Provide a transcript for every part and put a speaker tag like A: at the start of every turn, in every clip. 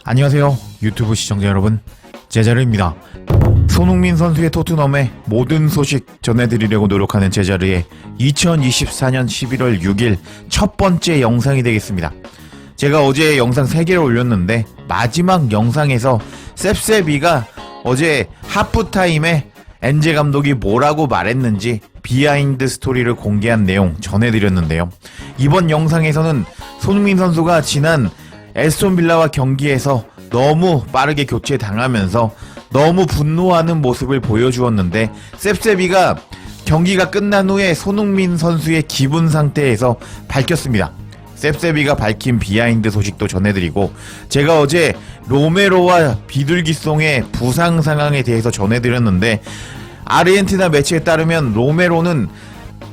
A: 안녕하세요 유튜브 시청자 여러분, 제자르입니다. 손흥민 선수의 토트넘의 모든 소식 전해드리려고 노력하는 제자르의 2024년 11월 6일 첫 번째 영상이 되겠습니다. 제가 어제 영상 3개를 올렸는데 마지막 영상에서 셉셉이가 어제 하프타임에 엔제 감독이 뭐라고 말했는지 비하인드 스토리를 공개한 내용 전해드렸는데요. 이번 영상에서는 손흥민 선수가 지난 에스톤 빌라와 경기에서 너무 빠르게 교체당하면서 너무 분노하는 모습을 보여주었는데, 셉셉이가 경기가 끝난 후에 손흥민 선수의 기분 상태에서 밝혔습니다. 셉셉이가 밝힌 비하인드 소식도 전해드리고, 제가 어제 로메로와 비둘기송의 부상 상황에 대해서 전해드렸는데, 아르헨티나 매체에 따르면 로메로는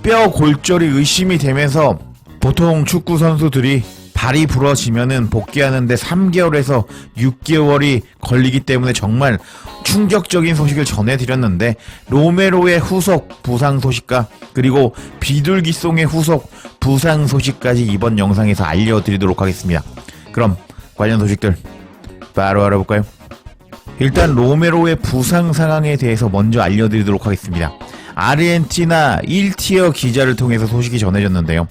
A: 뼈 골절이 의심이 되면서 보통 축구 선수들이 발이 부러지면은 복귀하는데 3개월에서 6개월이 걸리기 때문에 정말 충격적인 소식을 전해드렸는데, 로메로의 후속 부상 소식과 그리고 비둘기송의 후속 부상 소식까지 이번 영상에서 알려드리도록 하겠습니다. 그럼 관련 소식들 바로 알아볼까요? 일단 로메로의 부상 상황에 대해서 먼저 알려드리도록 하겠습니다. 아르헨티나 1티어 기자를 통해서 소식이 전해졌는데요.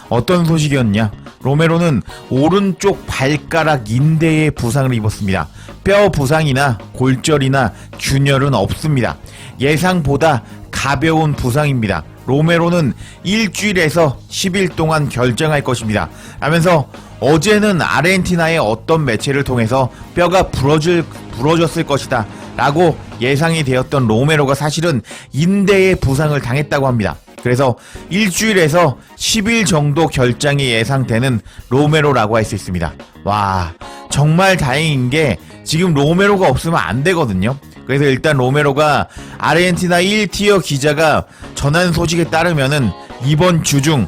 A: 어떤 소식이었냐? 로메로는 오른쪽 발가락 인대에 부상을 입었습니다. 뼈 부상이나 골절이나 균열은 없습니다. 예상보다 가벼운 부상입니다. 로메로는 일주일에서 10일 동안 결정할 것입니다. 라면서 어제는 아르헨티나의 어떤 매체를 통해서 뼈가 부러졌을 것이다 라고 예상이 되었던 로메로가 사실은 인대에 부상을 당했다고 합니다. 그래서 일주일에서 10일 정도 결장이 예상되는 로메로라고 할 수 있습니다. 와, 정말 다행인 게 지금 로메로가 없으면 안 되거든요. 그래서 일단 로메로가 아르헨티나 1티어 기자가 전한 소식에 따르면은 이번 주 중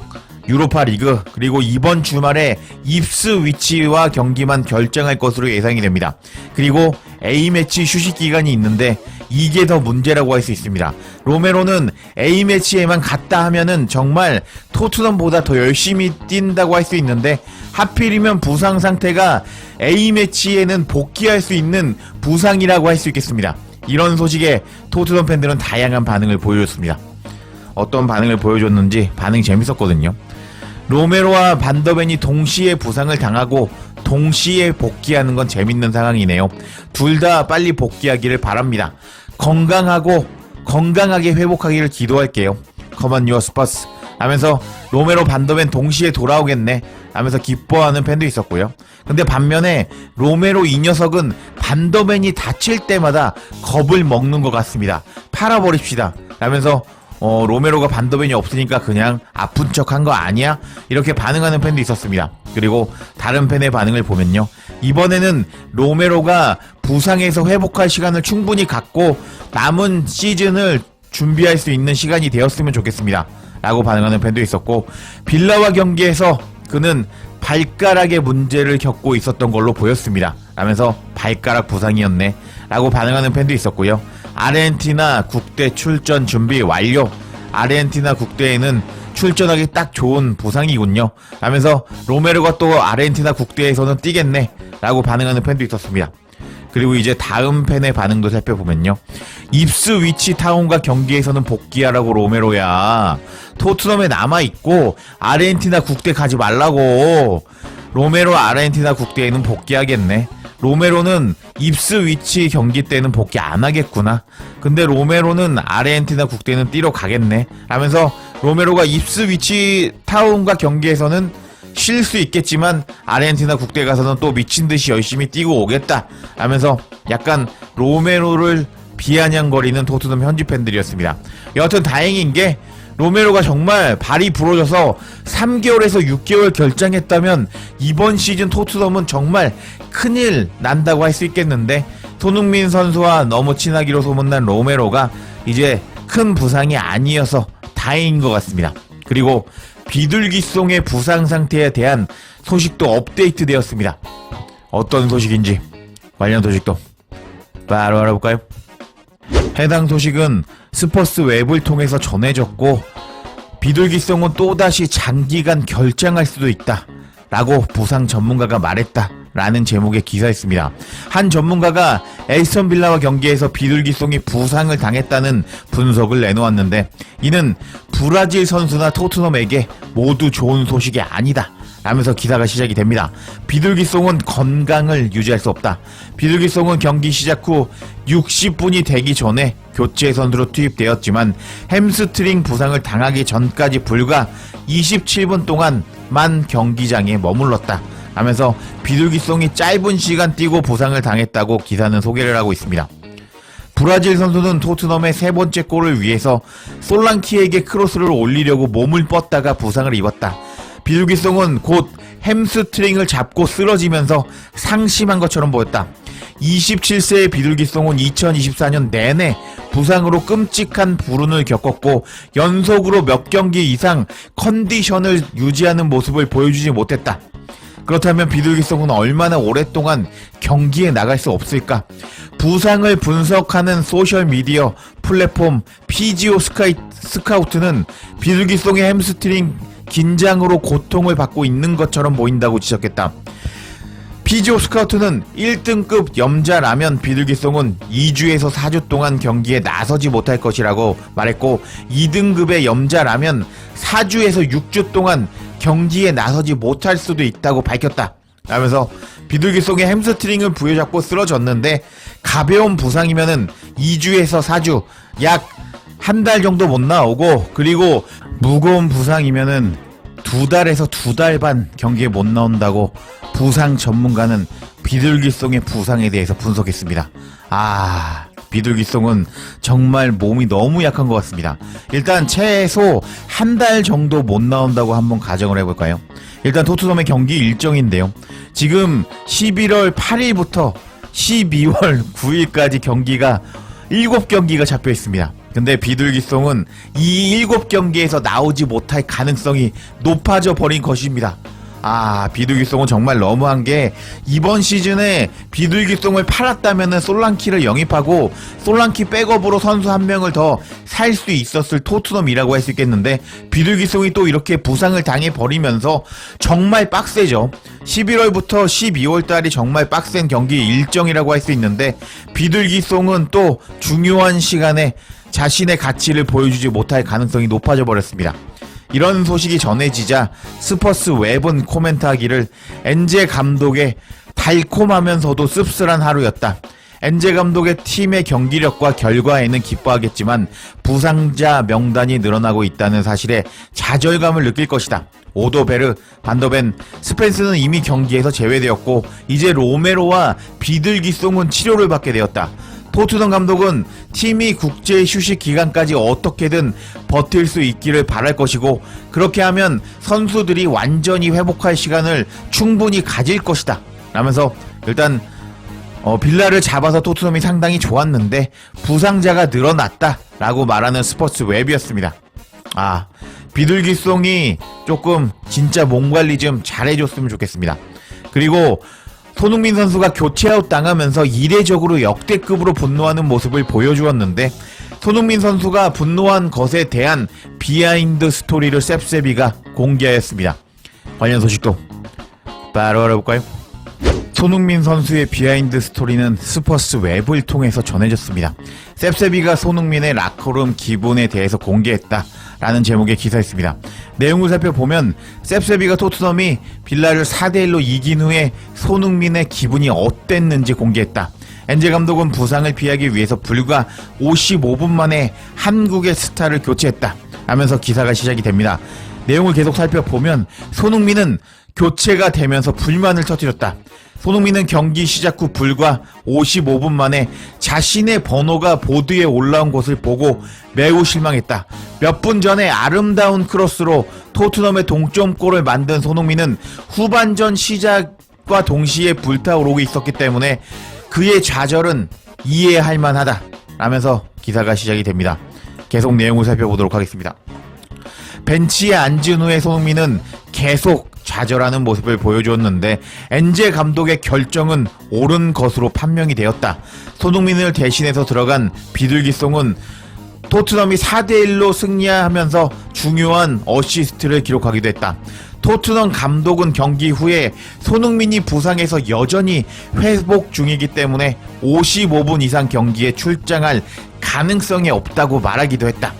A: 유로파 리그 그리고 이번 주말에 입스위치와 경기만 결정할 것으로 예상이 됩니다. 그리고 A매치 휴식 기간이 있는데 이게 더 문제라고 할 수 있습니다. 로메로는 A매치에만 갔다 하면은 정말 토트넘보다 더 열심히 뛴다고 할 수 있는데, 하필이면 부상 상태가 A매치에는 복귀할 수 있는 부상이라고 할 수 있겠습니다. 이런 소식에 토트넘 팬들은 다양한 반응을 보여줬습니다. 어떤 반응을 보여줬는지 반응이 재밌었거든요. 로메로와 반더벤이 동시에 부상을 당하고 동시에 복귀하는 건 재밌는 상황이네요. 둘 다 빨리 복귀하기를 바랍니다. 건강하게 회복하기를 기도할게요. Come on your Spurs 하면서 로메로 반더벤 동시에 돌아오겠네 하면서 기뻐하는 팬도 있었고요. 근데 반면에 로메로 이 녀석은 반더벤이 다칠 때마다 겁을 먹는 것 같습니다. 팔아버립시다 라면서 로메로가 반더벤이 없으니까 그냥 아픈 척 한 거 아니야? 이렇게 반응하는 팬도 있었습니다. 그리고 다른 팬의 반응을 보면요, 이번에는 로메로가 부상에서 회복할 시간을 충분히 갖고 남은 시즌을 준비할 수 있는 시간이 되었으면 좋겠습니다 라고 반응하는 팬도 있었고, 빌라와 경기에서 그는 발가락에 문제를 겪고 있었던 걸로 보였습니다 라면서 발가락 부상이었네 라고 반응하는 팬도 있었고요. 아르헨티나 국대 출전 준비 완료. 아르헨티나 국대에는 출전하기 딱 좋은 부상이군요 라면서 로메로가 또 아르헨티나 국대에서는 뛰겠네 라고 반응하는 팬도 있었습니다. 그리고 이제 다음 팬의 반응도 살펴보면요, 입스위치 타운과 경기에서는 복귀하라고 로메로야. 토트넘에 남아있고 아르헨티나 국대 가지 말라고. 로메로 아르헨티나 국대에는 복귀하겠네. 로메로는 입스위치 경기 때는 복귀 안 하겠구나. 근데 로메로는 아르헨티나 국대는 뛰러 가겠네 라면서 로메로가 입스위치 타운과 경기에서는 쉴 수 있겠지만 아르헨티나 국대 가서는 또 미친듯이 열심히 뛰고 오겠다 라면서 약간 로메로를 비아냥거리는 토트넘 현지 팬들이었습니다. 여하튼 다행인 게 로메로가 정말 발이 부러져서 3개월에서 6개월 결장했다면 이번 시즌 토트넘은 정말 큰일 난다고 할 수 있겠는데, 손흥민 선수와 너무 친하기로 소문난 로메로가 이제 큰 부상이 아니어서 다행인 것 같습니다. 그리고 비둘기송의 부상 상태에 대한 소식도 업데이트 되었습니다. 어떤 소식인지 관련 소식도 바로 알아볼까요? 해당 소식은 스퍼스 웹을 통해서 전해졌고, 비둘기송은 또다시 장기간 결장할 수도 있다 라고 부상 전문가가 말했다 라는 제목의 기사였습니다. 한 전문가가 에스턴 빌라와 경기에서 비둘기송이 부상을 당했다는 분석을 내놓았는데, 이는 브라질 선수나 토트넘에게 모두 좋은 소식이 아니다 라면서 기사가 시작이 됩니다. 비둘기송은 건강을 유지할 수 없다. 비둘기송은 경기 시작 후 60분이 되기 전에 교체 선수로 투입되었지만 햄스트링 부상을 당하기 전까지 불과 27분 동안만 경기장에 머물렀다 하면서 비둘기송이 짧은 시간 뛰고 부상을 당했다고 기사는 소개를 하고 있습니다. 브라질 선수는 토트넘의 세 번째 골을 위해서 솔랑키에게 크로스를 올리려고 몸을 뻗다가 부상을 입었다. 비둘기송은 곧 햄스트링을 잡고 쓰러지면서 상심한 것처럼 보였다. 27세의 비둘기송은 2024년 내내 부상으로 끔찍한 불운을 겪었고 연속으로 몇 경기 이상 컨디션을 유지하는 모습을 보여주지 못했다. 그렇다면 비둘기송은 얼마나 오랫동안 경기에 나갈 수 없을까? 부상을 분석하는 소셜미디어 플랫폼 피지오 스카우트는 비둘기송의 햄스트링 긴장으로 고통을 받고 있는 것처럼 보인다고 지적했다. 피지오 스카우트는 1등급 염자라면 비둘기송은 2주에서 4주 동안 경기에 나서지 못할 것이라고 말했고 2등급의 염자라면 4주에서 6주 동안 경기에 나서지 못할 수도 있다고 밝혔다. 라면서 비둘기송의 햄스트링을 부여잡고 쓰러졌는데 가벼운 부상이면은 2주에서 4주 약 한 달 정도 못 나오고, 그리고 무거운 부상이면은 2달에서 2달 반 경기에 못 나온다고 부상 전문가는 비둘기송의 부상에 대해서 분석했습니다. 비둘기송은 정말 몸이 너무 약한 것 같습니다. 일단 최소 한 달 정도 못 나온다고 한번 가정을 해볼까요? 일단 토트넘의 경기 일정인데요. 지금 11월 8일부터 12월 9일까지 경기가 7경기가 잡혀 있습니다. 근데 비둘기송은 이 7경기에서 나오지 못할 가능성이 높아져 버린 것입니다. 비둘기송은 정말 너무한 게, 이번 시즌에 비둘기송을 팔았다면은 솔랑키를 영입하고 솔랑키 백업으로 선수 한 명을 더 살 수 있었을 토트넘이라고 할 수 있겠는데, 비둘기송이 또 이렇게 부상을 당해버리면서 정말 빡세죠. 11월부터 12월달이 정말 빡센 경기 일정이라고 할 수 있는데, 비둘기송은 또 중요한 시간에 자신의 가치를 보여주지 못할 가능성이 높아져 버렸습니다. 이런 소식이 전해지자 스퍼스 웹은 코멘트하기를 엔제 감독의 달콤하면서도 씁쓸한 하루였다. 엔제 감독의 팀의 경기력과 결과에는 기뻐하겠지만 부상자 명단이 늘어나고 있다는 사실에 좌절감을 느낄 것이다. 오도베르, 반더벤, 스펜스는 이미 경기에서 제외되었고 이제 로메로와 비둘기송은 치료를 받게 되었다. 토트넘 감독은 팀이 국제 휴식 기간까지 어떻게든 버틸 수 있기를 바랄 것이고, 그렇게 하면 선수들이 완전히 회복할 시간을 충분히 가질 것이다 라면서, 일단 빌라를 잡아서 토트넘이 상당히 좋았는데 부상자가 늘어났다 라고 말하는 스포츠 웹이었습니다. 비둘기송이 조금 진짜 몸 관리 좀 잘해줬으면 좋겠습니다. 그리고 손흥민 선수가 교체아웃 당하면서 이례적으로 역대급으로 분노하는 모습을 보여주었는데, 손흥민 선수가 분노한 것에 대한 비하인드 스토리를 셉세비가 공개하였습니다. 관련 소식도 바로 알아볼까요? 손흥민 선수의 비하인드 스토리는 스퍼스 웹을 통해서 전해졌습니다. 셉세비가 손흥민의 라커룸 기분에 대해서 공개했다 라는 제목의 기사였습니다. 내용을 살펴보면 셉세비가 토트넘이 빌라를 4대1로 이긴 후에 손흥민의 기분이 어땠는지 공개했다. 엔제 감독은 부상을 피하기 위해서 불과 55분 만에 한국의 스타를 교체했다 하면서 기사가 시작이 됩니다. 내용을 계속 살펴보면 손흥민은 교체가 되면서 불만을 터뜨렸다. 손흥민은 경기 시작 후 불과 55분 만에 자신의 번호가 보드에 올라온 것을 보고 매우 실망했다. 몇 분 전에 아름다운 크로스로 토트넘의 동점골을 만든 손흥민은 후반전 시작과 동시에 불타오르고 있었기 때문에 그의 좌절은 이해할 만하다 라면서 기사가 시작이 됩니다. 계속 내용을 살펴보도록 하겠습니다. 벤치에 앉은 후에 손흥민은 계속 좌절하는 모습을 보여주었는데 엔제 감독의 결정은 옳은 것으로 판명이 되었다. 손흥민을 대신해서 들어간 비둘기송은 토트넘이 4대1로 승리하면서 중요한 어시스트를 기록하기도 했다. 토트넘 감독은 경기 후에 손흥민이 부상해서 여전히 회복 중이기 때문에 55분 이상 경기에 출장할 가능성이 없다고 말하기도 했다.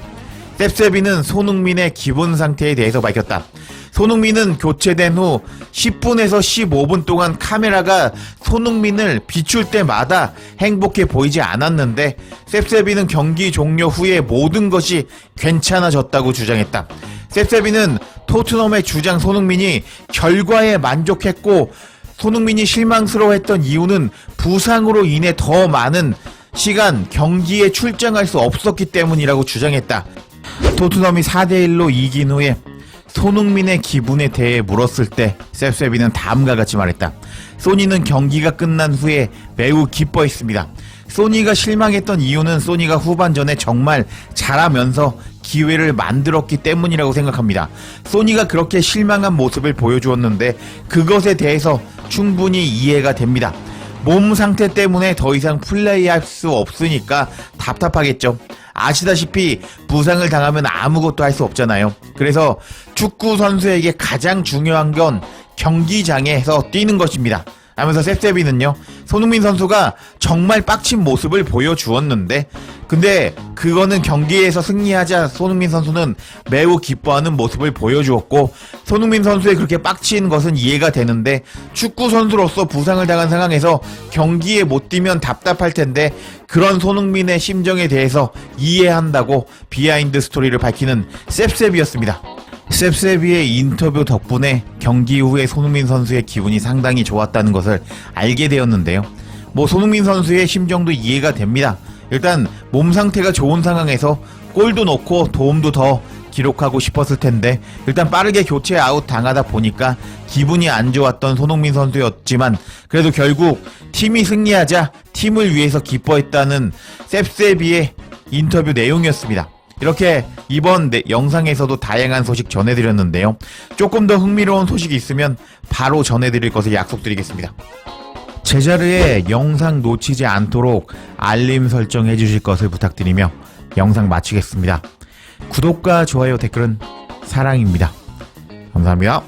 A: 셉세비는 손흥민의 기분 상태에 대해서 밝혔다. 손흥민은 교체된 후 10분에서 15분 동안 카메라가 손흥민을 비출 때마다 행복해 보이지 않았는데 셉세비는 경기 종료 후에 모든 것이 괜찮아졌다고 주장했다. 셉세비는 토트넘의 주장 손흥민이 결과에 만족했고 손흥민이 실망스러워했던 이유는 부상으로 인해 더 많은 시간 경기에 출장할 수 없었기 때문이라고 주장했다. 토트넘이 4대1로 이긴 후에 손흥민의 기분에 대해 물었을 때 셉세비는 다음과 같이 말했다. 소니는 경기가 끝난 후에 매우 기뻐했습니다. 소니가 실망했던 이유는 소니가 후반전에 정말 잘하면서 기회를 만들었기 때문이라고 생각합니다. 소니가 그렇게 실망한 모습을 보여주었는데 그것에 대해서 충분히 이해가 됩니다. 몸 상태 때문에 더 이상 플레이할 수 없으니까 답답하겠죠. 아시다시피 부상을 당하면 아무것도 할 수 없잖아요. 그래서 축구 선수에게 가장 중요한 건 경기장에서 뛰는 것입니다. 하면서 셉세비는요, 손흥민 선수가 정말 빡친 모습을 보여주었는데 근데 그거는 경기에서 승리하자 손흥민 선수는 매우 기뻐하는 모습을 보여주었고 손흥민 선수의 그렇게 빡친 것은 이해가 되는데 축구 선수로서 부상을 당한 상황에서 경기에 못 뛰면 답답할 텐데 그런 손흥민의 심정에 대해서 이해한다고 비하인드 스토리를 밝히는 셉세비였습니다. 셉세비의 인터뷰 덕분에 경기 후에 손흥민 선수의 기분이 상당히 좋았다는 것을 알게 되었는데요. 손흥민 선수의 심정도 이해가 됩니다. 일단 몸 상태가 좋은 상황에서 골도 넣고 도움도 더 기록하고 싶었을 텐데 일단 빠르게 교체 아웃 당하다 보니까 기분이 안 좋았던 손흥민 선수였지만 그래도 결국 팀이 승리하자 팀을 위해서 기뻐했다는 셉세비의 인터뷰 내용이었습니다. 이렇게 이번 영상에서도 다양한 소식 전해드렸는데요. 조금 더 흥미로운 소식이 있으면 바로 전해드릴 것을 약속드리겠습니다. 제자리에 영상 놓치지 않도록 알림 설정해 주실 것을 부탁드리며 영상 마치겠습니다. 구독과 좋아요, 댓글은 사랑입니다. 감사합니다.